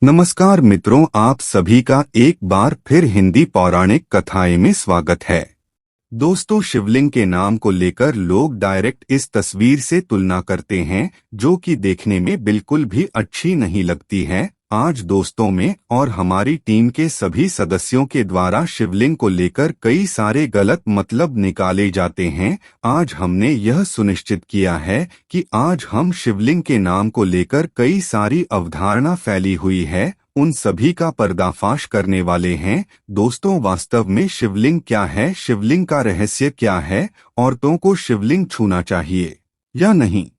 नमस्कार मित्रों, आप सभी का एक बार फिर हिंदी पौराणिक कथाएं में स्वागत है। दोस्तों, शिवलिंग के नाम को लेकर लोग डायरेक्ट इस तस्वीर से तुलना करते हैं जो कि देखने में बिल्कुल भी अच्छी नहीं लगती है। आज दोस्तों में और हमारी टीम के सभी सदस्यों के द्वारा शिवलिंग को लेकर कई सारे गलत मतलब निकाले जाते हैं। आज हमने यह सुनिश्चित किया है कि आज हम शिवलिंग के नाम को लेकर कई सारी अवधारणा फैली हुई है, उन सभी का पर्दाफाश करने वाले हैं। दोस्तों, वास्तव में शिवलिंग क्या है, शिवलिंग का रहस्य क्या है, औरतों को शिवलिंग छूना चाहिए या नहीं।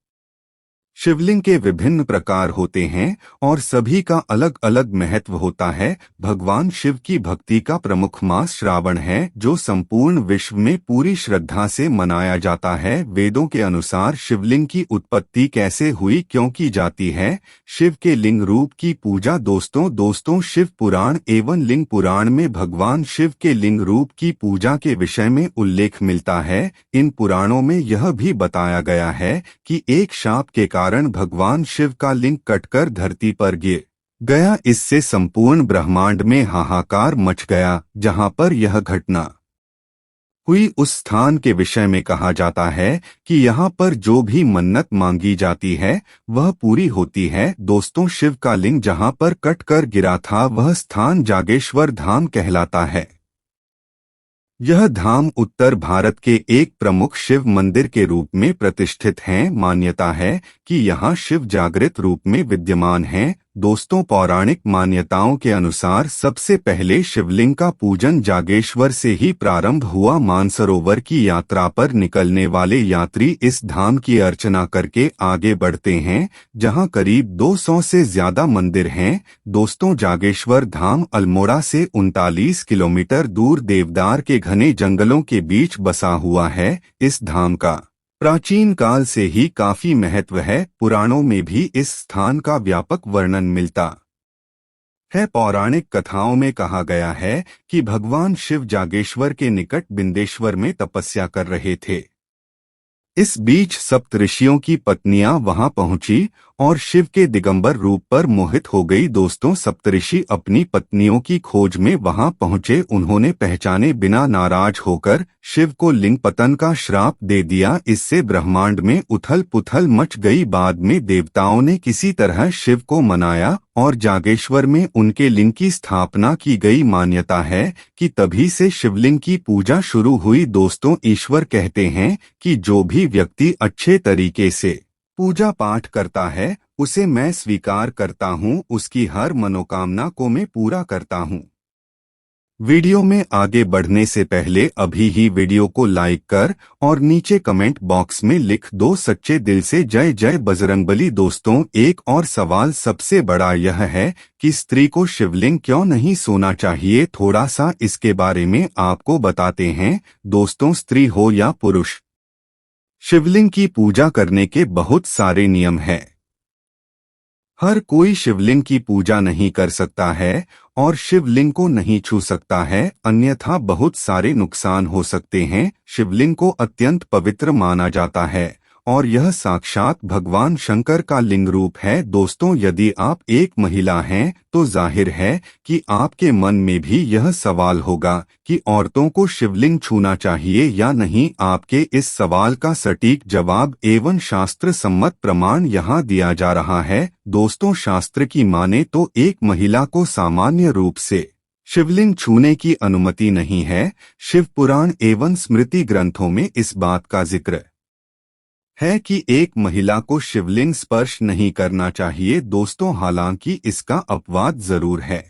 शिवलिंग के विभिन्न प्रकार होते हैं और सभी का अलग अलग महत्व होता है। भगवान शिव की भक्ति का प्रमुख मास श्रावण है, जो संपूर्ण विश्व में पूरी श्रद्धा से मनाया जाता है। वेदों के अनुसार शिवलिंग की उत्पत्ति कैसे हुई, क्यों की जाती है, शिव के लिंग रूप की पूजा। दोस्तों शिव पुराण एवं लिंग पुराण में भगवान शिव के लिंग रूप की पूजा के विषय में उल्लेख मिलता है। इन पुराणों में यह भी बताया गया है कि एक शाप के कारण भगवान शिव का लिंग कटकर धरती पर गिर गया। इससे संपूर्ण ब्रह्मांड में हाहाकार मच गया। जहां पर यह घटना हुई उस स्थान के विषय में कहा जाता है कि यहाँ पर जो भी मन्नत मांगी जाती है वह पूरी होती है। दोस्तों, शिव का लिंग जहाँ पर कटकर गिरा था वह स्थान जागेश्वर धाम कहलाता है। यह धाम उत्तर भारत के एक प्रमुख शिव मंदिर के रूप में प्रतिष्ठित है। मान्यता है कि यहाँ शिव जागृत रूप में विद्यमान हैं। दोस्तों, पौराणिक मान्यताओं के अनुसार सबसे पहले शिवलिंग का पूजन जागेश्वर से ही प्रारंभ हुआ। मानसरोवर की यात्रा पर निकलने वाले यात्री इस धाम की अर्चना करके आगे बढ़ते हैं, जहां करीब 200 से ज्यादा मंदिर हैं। दोस्तों, जागेश्वर धाम अल्मोड़ा से 39 किलोमीटर दूर देवदार के घने जंगलों के बीच बसा हुआ है। इस धाम का प्राचीन काल से ही काफी महत्व है। पुराणों में भी इस स्थान का व्यापक वर्णन मिलता है। पौराणिक कथाओं में कहा गया है कि भगवान शिव जागेश्वर के निकट बिंदेश्वर में तपस्या कर रहे थे। इस बीच सप्तऋषियों की पत्नियां वहां पहुंची और शिव के दिगंबर रूप पर मोहित हो गई। दोस्तों, सप्तऋषि अपनी पत्नियों की खोज में वहां पहुंचे। उन्होंने पहचाने बिना नाराज होकर शिव को लिंग पतन का श्राप दे दिया। इससे ब्रह्मांड में उथल पुथल मच गई। बाद में देवताओं ने किसी तरह शिव को मनाया और जागेश्वर में उनके लिंग की स्थापना की गई। मान्यता है कि तभी से शिवलिंग की पूजा शुरू हुई। दोस्तों, ईश्वर कहते हैं कि जो भी व्यक्ति अच्छे तरीके से पूजा पाठ करता है उसे मैं स्वीकार करता हूँ, उसकी हर मनोकामना को मैं पूरा करता हूँ। वीडियो में आगे बढ़ने से पहले अभी ही वीडियो को लाइक कर और नीचे कमेंट बॉक्स में लिख दो सच्चे दिल से जय जय बजरंगबली। दोस्तों, एक और सवाल सबसे बड़ा यह है कि स्त्री को शिवलिंग क्यों नहीं सोना चाहिए। थोड़ा सा इसके बारे में आपको बताते हैं। दोस्तों, स्त्री हो या पुरुष, शिवलिंग की पूजा करने के बहुत सारे नियम हैं। हर कोई शिवलिंग की पूजा नहीं कर सकता है और शिवलिंग को नहीं छू सकता है, अन्यथा बहुत सारे नुकसान हो सकते हैं। शिवलिंग को अत्यंत पवित्र माना जाता है और यह साक्षात भगवान शंकर का लिंग रूप है। दोस्तों, यदि आप एक महिला हैं तो जाहिर है कि आपके मन में भी यह सवाल होगा कि औरतों को शिवलिंग छूना चाहिए या नहीं। आपके इस सवाल का सटीक जवाब एवं शास्त्र सम्मत प्रमाण यहाँ दिया जा रहा है। दोस्तों, शास्त्र की माने तो एक महिला को सामान्य रूप से शिवलिंग छूने की अनुमति नहीं है। शिव पुराण एवं स्मृति ग्रंथों में इस बात का जिक्र है कि एक महिला को शिवलिंग स्पर्श नहीं करना चाहिए। दोस्तों, हालांकि इसका अपवाद जरूर है।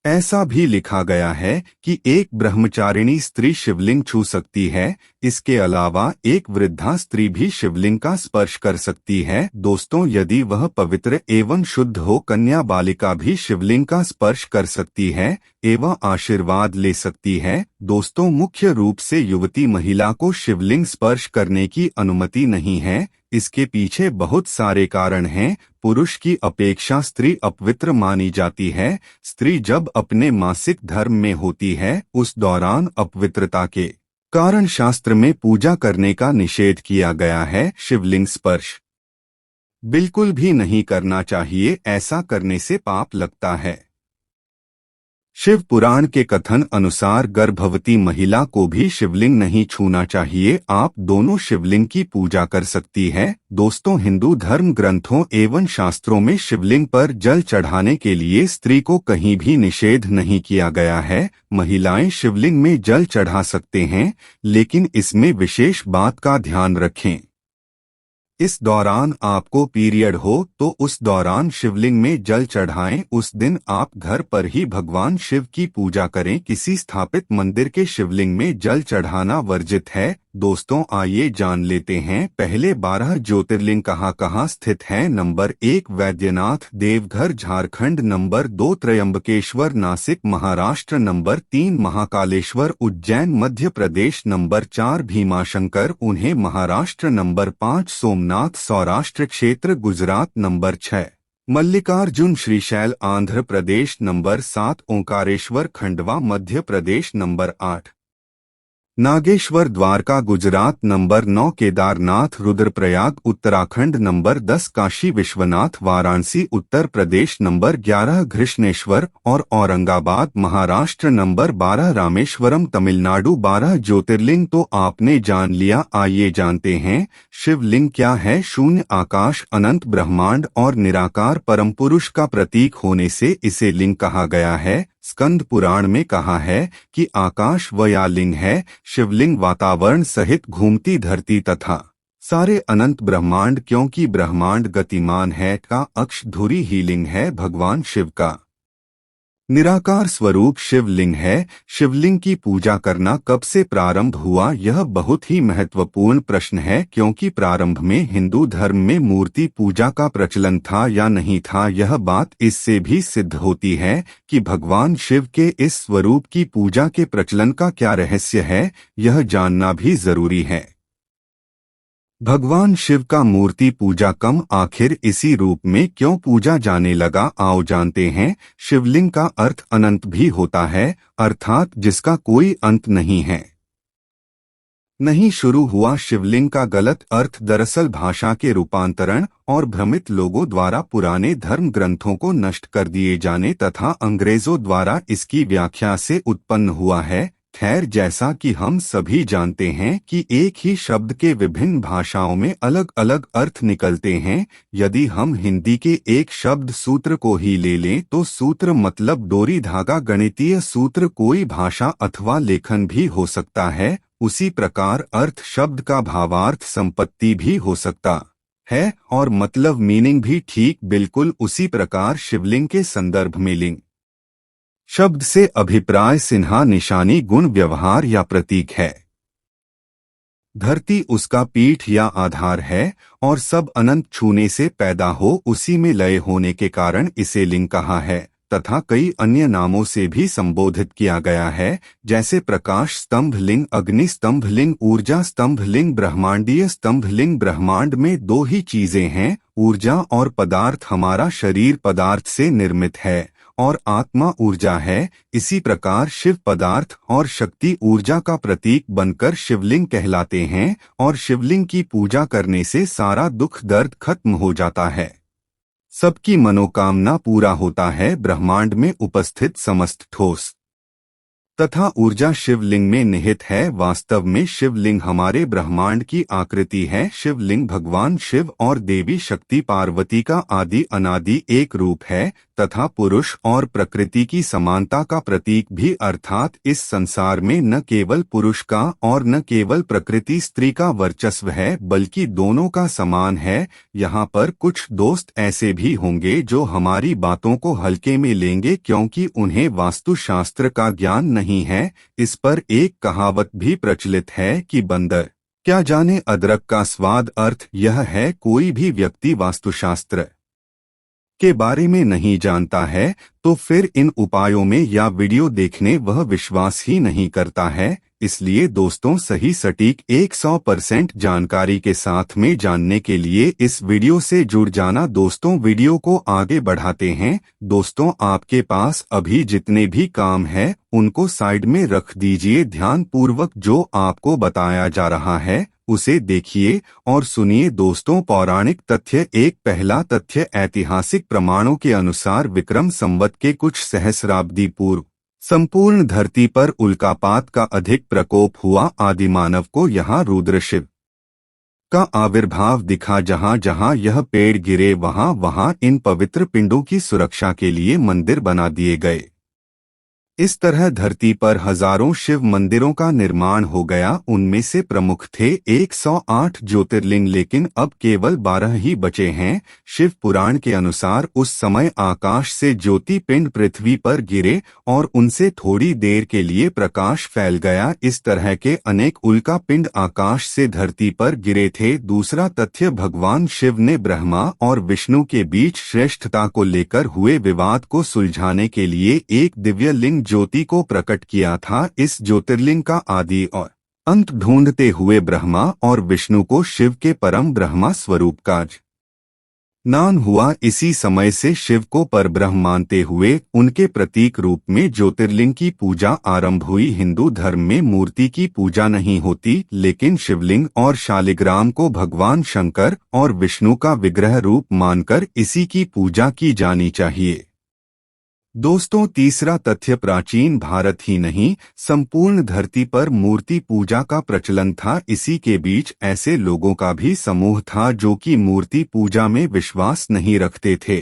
ऐसा भी लिखा गया है कि एक ब्रह्मचारिणी स्त्री शिवलिंग छू सकती है। इसके अलावा एक वृद्धा स्त्री भी शिवलिंग का स्पर्श कर सकती है। दोस्तों, यदि वह पवित्र एवं शुद्ध हो, कन्या बालिका भी शिवलिंग का स्पर्श कर सकती है एवं आशीर्वाद ले सकती है। दोस्तों, मुख्य रूप से युवती महिला को शिवलिंग स्पर्श करने की अनुमति नहीं है। इसके पीछे बहुत सारे कारण हैं। पुरुष की अपेक्षा स्त्री अपवित्र मानी जाती है। स्त्री जब अपने मासिक धर्म में होती है उस दौरान अपवित्रता के कारण शास्त्र में पूजा करने का निषेध किया गया है। शिवलिंग स्पर्श बिल्कुल भी नहीं करना चाहिए, ऐसा करने से पाप लगता है। शिव पुराण के कथन अनुसार गर्भवती महिला को भी शिवलिंग नहीं छूना चाहिए। आप दोनों शिवलिंग की पूजा कर सकती है। दोस्तों, हिंदू धर्म ग्रंथों एवं शास्त्रों में शिवलिंग पर जल चढ़ाने के लिए स्त्री को कहीं भी निषेध नहीं किया गया है। महिलाएं शिवलिंग में जल चढ़ा सकते हैं, लेकिन इसमें विशेष बात का ध्यान रखें। इस दौरान आपको पीरियड हो तो उस दौरान शिवलिंग में जल चढ़ाएं। उस दिन आप घर पर ही भगवान शिव की पूजा करें। किसी स्थापित मंदिर के शिवलिंग में जल चढ़ाना वर्जित है। दोस्तों, आइए जान लेते हैं पहले 12 ज्योतिर्लिंग कहाँ कहाँ स्थित हैं। Number 1 Vaidyanath Deoghar Jharkhand, number 2 Trimbakeshwar Nashik Maharashtra, number 3 Mahakaleshwar Ujjain Madhya Pradesh, number 4 Bhimashankar उन्हें महाराष्ट्र, नंबर 5 सोमनाथ सौराष्ट्र क्षेत्र Gujarat, number 6 Mallikarjun Shrishail Andhra Pradesh, number 7 Omkareshwar Khandwa Madhya Pradesh, number 8 Nageshwar Dwarka Gujarat, number 9 Kedarnath Rudraprayag Uttarakhand, number 10 Kashi Vishwanath Varanasi Uttar Pradesh, number 11 Grishneshwar और औरंगाबाद महाराष्ट्र, नंबर 12 रामेश्वरम तमिलनाडु। 12 ज्योतिर्लिंग तो आपने जान लिया। आइए जानते हैं शिवलिंग क्या है। शून्य आकाश, अनंत ब्रह्मांड और निराकार परम पुरुष का प्रतीक होने से इसे लिंग कहा गया है। स्कंद पुराण में कहा है कि आकाश वया लिंग है। शिवलिंग वातावरण सहित घूमती धरती तथा सारे अनंत ब्रह्मांड, क्योंकि ब्रह्मांड गतिमान है, का अक्ष धुरी ही लिंग है। भगवान शिव का निराकार स्वरूप शिवलिंग है। शिवलिंग की पूजा करना कब से प्रारंभ हुआ? यह बहुत ही महत्वपूर्ण प्रश्न है, क्योंकि प्रारंभ में हिंदू धर्म में मूर्ति पूजा का प्रचलन था या नहीं था। यह बात इससे भी सिद्ध होती है कि भगवान शिव के इस स्वरूप की पूजा के प्रचलन का क्या रहस्य है, यह जानना भी जरूरी है। भगवान शिव का मूर्ति पूजा कम आखिर इसी रूप में क्यों पूजा जाने लगा? आओ जानते हैं। शिवलिंग का अर्थ अनंत भी होता है, अर्थात जिसका कोई अंत नहीं है। नहीं शुरू हुआ। शिवलिंग का गलत अर्थ दरअसल भाषा के रूपांतरण और भ्रमित लोगों द्वारा पुराने धर्म ग्रंथों को नष्ट कर दिए जाने तथा अंग्रेजों द्वारा इसकी व्याख्या से उत्पन्न हुआ है। खैर, जैसा कि हम सभी जानते हैं कि एक ही शब्द के विभिन्न भाषाओं में अलग अलग अर्थ निकलते हैं। यदि हम हिंदी के एक शब्द सूत्र को ही ले लें तो सूत्र मतलब डोरी धागा, गणितीय सूत्र कोई भाषा अथवा लेखन भी हो सकता है। उसी प्रकार अर्थ शब्द का भावार्थ संपत्ति भी हो सकता है और मतलब मीनिंग भी ठीक बिल्कुल उसी प्रकार शिवलिंग के संदर्भ में लिंग शब्द से अभिप्राय चिन्ह, निशानी, गुण, व्यवहार या प्रतीक है। धरती उसका पीठ या आधार है और सब अनंत छूने से पैदा हो उसी में लय होने के कारण इसे लिंग कहा है तथा कई अन्य नामों से भी संबोधित किया गया है, जैसे प्रकाश स्तंभ लिंग, अग्नि स्तंभ लिंग, ऊर्जा स्तंभ लिंग, ब्रह्मांडीय स्तंभ लिंग। ब्रह्मांड में दो ही चीजें हैं, ऊर्जा और पदार्थ। हमारा शरीर पदार्थ से निर्मित है और आत्मा ऊर्जा है। इसी प्रकार शिव पदार्थ और शक्ति ऊर्जा का प्रतीक बनकर शिवलिंग कहलाते हैं और शिवलिंग की पूजा करने से सारा दुख दर्द खत्म हो जाता है, सबकी मनोकामना पूरा होता है। ब्रह्मांड में उपस्थित समस्त ठोस तथा ऊर्जा शिवलिंग में निहित है। वास्तव में शिवलिंग हमारे ब्रह्मांड की आकृति है। शिवलिंग भगवान शिव और देवी शक्ति पार्वती का आदि अनादि एक रूप है तथा पुरुष और प्रकृति की समानता का प्रतीक भी, अर्थात इस संसार में न केवल पुरुष का और न केवल प्रकृति स्त्री का वर्चस्व है, बल्कि दोनों का समान है। यहाँ पर कुछ दोस्त ऐसे भी होंगे जो हमारी बातों को हल्के में लेंगे क्योंकि उन्हें वास्तुशास्त्र का ज्ञान नहीं है। इस पर एक कहावत भी प्रचलित है कि बंदर क्या जाने अदरक का स्वाद। अर्थ यह है, कोई भी व्यक्ति वास्तुशास्त्र के बारे में नहीं जानता है तो फिर इन उपायों में या वीडियो देखने वह विश्वास ही नहीं करता है। इसलिए दोस्तों, सही सटीक 100% जानकारी के साथ में जानने के लिए इस वीडियो से जुड़ जाना। दोस्तों, वीडियो को आगे बढ़ाते हैं। दोस्तों, आपके पास अभी जितने भी काम है उनको साइड में रख दीजिए। ध्यान पूर्वक जो आपको बताया जा रहा है उसे देखिए और सुनिए दोस्तों। पौराणिक तथ्य। एक पहला तथ्य ऐतिहासिक प्रमाणों के अनुसार विक्रम संवत के कुछ सहस्राब्दी पूर्व संपूर्ण धरती पर उल्कापात का अधिक प्रकोप हुआ। आदिमानव को यहाँ रुद्रशिव का आविर्भाव दिखा। जहाँ जहाँ यह पेड़ गिरे वहाँ वहाँ इन पवित्र पिंडों की सुरक्षा के लिए मंदिर बना दिए गए। इस तरह धरती पर हजारों शिव मंदिरों का निर्माण हो गया। उनमें से प्रमुख थे 108 ज्योतिर्लिंग, लेकिन अब केवल 12 ही बचे हैं। शिव पुराण के अनुसार उस समय आकाश से ज्योति पिंड पृथ्वी पर गिरे और उनसे थोड़ी देर के लिए प्रकाश फैल गया। इस तरह के अनेक उल्का पिंड आकाश से धरती पर गिरे थे। दूसरा तथ्य, भगवान शिव ने ब्रह्मा और विष्णु के बीच श्रेष्ठता को लेकर हुए विवाद को सुलझाने के लिए एक दिव्य लिंग ज्योति को प्रकट किया था। इस ज्योतिर्लिंग का आदि और अंत ढूंढते हुए ब्रह्मा और विष्णु को शिव के परम ब्रह्मा स्वरूप का ज्ञान हुआ। इसी समय से शिव को परब्रह्म मानते हुए उनके प्रतीक रूप में ज्योतिर्लिंग की पूजा आरंभ हुई। हिंदू धर्म में मूर्ति की पूजा नहीं होती, लेकिन शिवलिंग और शालिग्राम को भगवान शंकर और विष्णु का विग्रह रूप मानकर इसी की पूजा की जानी चाहिए। दोस्तों, तीसरा तथ्य, प्राचीन भारत ही नहीं संपूर्ण धरती पर मूर्ति पूजा का प्रचलन था। इसी के बीच ऐसे लोगों का भी समूह था जो कि मूर्ति पूजा में विश्वास नहीं रखते थे।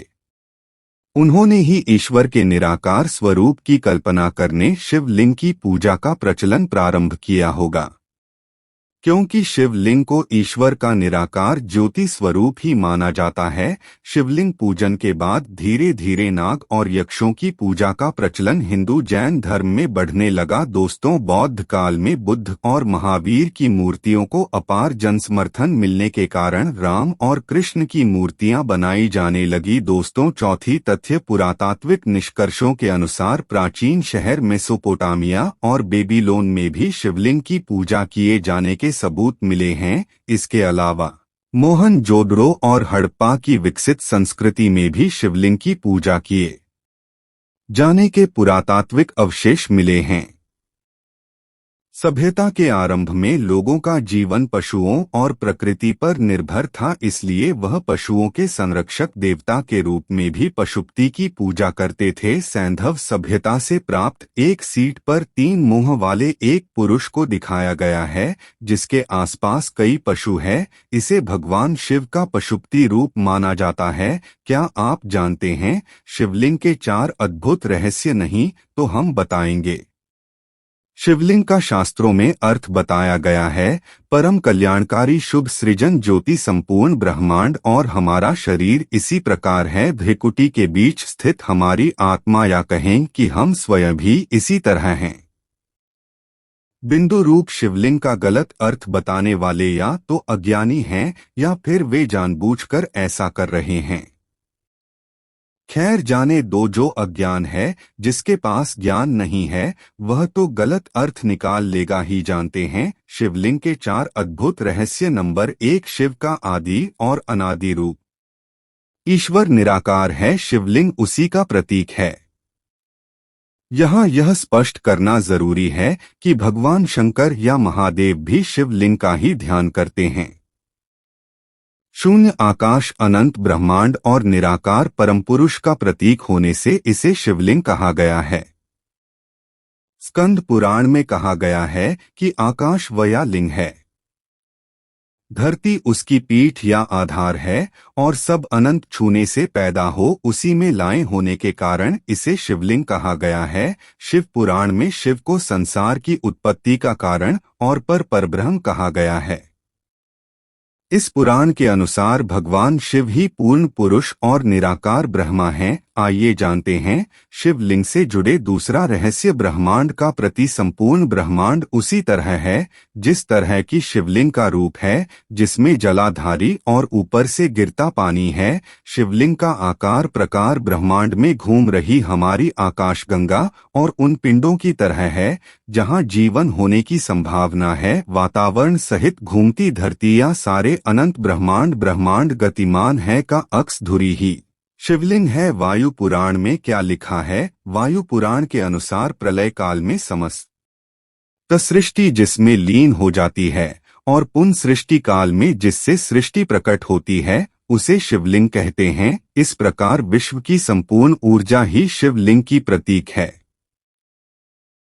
उन्होंने ही ईश्वर के निराकार स्वरूप की कल्पना करने शिवलिंग की पूजा का प्रचलन प्रारंभ किया होगा। क्योंकि शिवलिंग को ईश्वर का निराकार ज्योति स्वरूप ही माना जाता है। शिवलिंग पूजन के बाद धीरे धीरे नाग और यक्षों की पूजा का प्रचलन हिंदू जैन धर्म में बढ़ने लगा। दोस्तों, बौद्ध काल में बुद्ध और महावीर की मूर्तियों को अपार जनसमर्थन मिलने के कारण राम और कृष्ण की मूर्तियां बनाई जाने लगी। दोस्तों, चौथी तथ्य, पुरातात्विक निष्कर्षों के अनुसार प्राचीन शहर मेसोपोटामिया और बेबीलोन में भी शिवलिंग की पूजा किए जाने के सबूत मिले हैं। इसके अलावा मोहनजोदड़ो और हड़प्पा की विकसित संस्कृति में भी शिवलिंग की पूजा किए जाने के पुरातात्विक अवशेष मिले हैं। सभ्यता के आरंभ में लोगों का जीवन पशुओं और प्रकृति पर निर्भर था, इसलिए वह पशुओं के संरक्षक देवता के रूप में भी पशुपति की पूजा करते थे। सैंधव सभ्यता से प्राप्त एक सीट पर 3 मुंह वाले एक पुरुष को दिखाया गया है, जिसके आसपास कई पशु हैं। इसे भगवान शिव का पशुपति रूप माना जाता है। क्या आप जानते हैं शिवलिंग के 4 अद्भुत रहस्य? नहीं तो हम बताएंगे। शिवलिंग का शास्त्रों में अर्थ बताया गया है, परम कल्याणकारी शुभ सृजन ज्योति संपूर्ण ब्रह्मांड और हमारा शरीर इसी प्रकार है। भ्रिकुटी के बीच स्थित हमारी आत्मा, या कहें कि हम स्वयं भी इसी तरह हैं। बिंदु रूप शिवलिंग का गलत अर्थ बताने वाले या तो अज्ञानी हैं या फिर वे जानबूझकर ऐसा कर रहे हैं। खैर जाने दो, जो अज्ञान है, जिसके पास ज्ञान नहीं है, वह तो गलत अर्थ निकाल लेगा ही। जानते हैं शिवलिंग के 4 अद्भुत रहस्य। नंबर 1, शिव का आदि और अनादि रूप। ईश्वर निराकार है, शिवलिंग उसी का प्रतीक है। यहाँ यह स्पष्ट करना जरूरी है कि भगवान शंकर या महादेव भी शिवलिंग का ही ध्यान करते हैं। शून्य आकाश, अनंत ब्रह्मांड और निराकार परमपुरुष का प्रतीक होने से इसे शिवलिंग कहा गया है। स्कंद पुराण में कहा गया है कि आकाश वया लिंग है, धरती उसकी पीठ या आधार है, और सब अनंत छूने से पैदा हो उसी में लाए होने के कारण इसे शिवलिंग कहा गया है। शिव पुराण में शिव को संसार की उत्पत्ति का कारण और परब्रह्म कहा गया है। इस पुराण के अनुसार भगवान शिव ही पूर्ण पुरुष और निराकार ब्रह्मा हैं। आइए जानते हैं शिवलिंग से जुड़े दूसरा रहस्य। ब्रह्मांड का प्रति संपूर्ण ब्रह्मांड उसी तरह है जिस तरह की शिवलिंग का रूप है, जिसमें जलाधारी और ऊपर से गिरता पानी है। शिवलिंग का आकार प्रकार ब्रह्मांड में घूम रही हमारी आकाशगंगा और उन पिंडों की तरह है जहां जीवन होने की संभावना है। वातावरण सहित घूमती धरती या सारे अनंत ब्रह्मांड गतिमान है का अक्स धुरी ही शिवलिंग है। वायु पुराण में क्या लिखा है? वायु पुराण के अनुसार प्रलय काल में समस्त सृष्टि जिसमें लीन हो जाती है और पुनः सृष्टि काल में जिससे सृष्टि प्रकट होती है उसे शिवलिंग कहते हैं। इस प्रकार विश्व की संपूर्ण ऊर्जा ही शिवलिंग की प्रतीक है।